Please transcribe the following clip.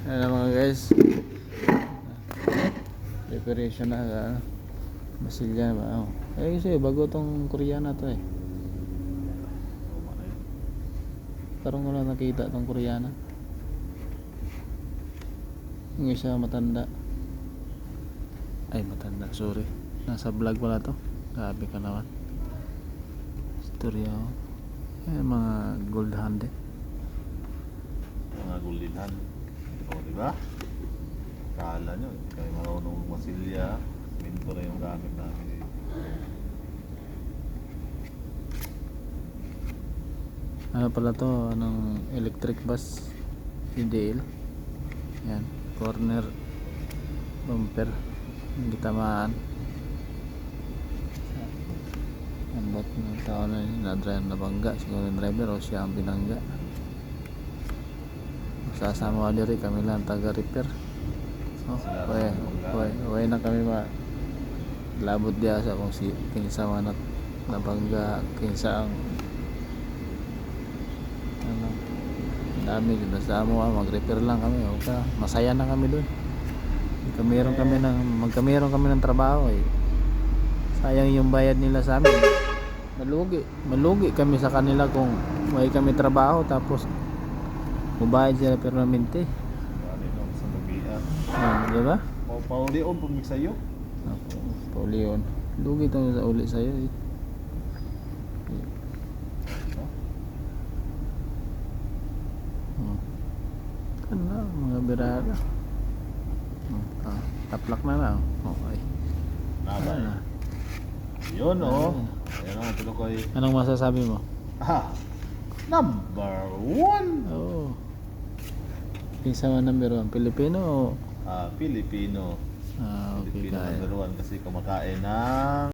Ano mga guys, preparation na Basilya ba? Oh. Kasi bago tong Koreana to eh. Parang wala nakita tong Koreana. Yung isa matanda. Ay matanda, sorry. Nasa vlog pala to. Grabe ka naman. Istorya oh. Ayan mga gold hand eh. Mga golden hand. O, diba? Kala nyo, kayo marunong masilya. Minto na yung gamit namin dito. Ano pala to? Anong electric bus? CDL. Yan. Corner bumper. Hindi tamaan. Ambot ng tao na yun. Na bangga. Siguro yung driver o siya ang binangga. Sasama ko diri kami lang taga-repair. Oh, way na kami labot dia sa kung si kinsa man at nabangga kinsa ang ano dami din sa amo mag-repair lang kami okay. Masaya na kami doon. Magkameron kami ng trabaho eh. Sayang yung bayad nila sa amin. Malugi kami sa kanila kung may kami trabaho tapos mubayad sila permanente. Dito sa lubian. Di ba? Paulion po mix sa'yo. Paulion. Lugi tayo sa uli sa'yo eh. Ano mga birada. Taplak na lang. Okay. Nabay. Yun o. Ayan o, tuloy. Anong masasabi mo? Number 1. Oo. Kinsa man number 1? Pilipino o? Filipino. Okay Filipino kaya. number 1 kasi kumakain ng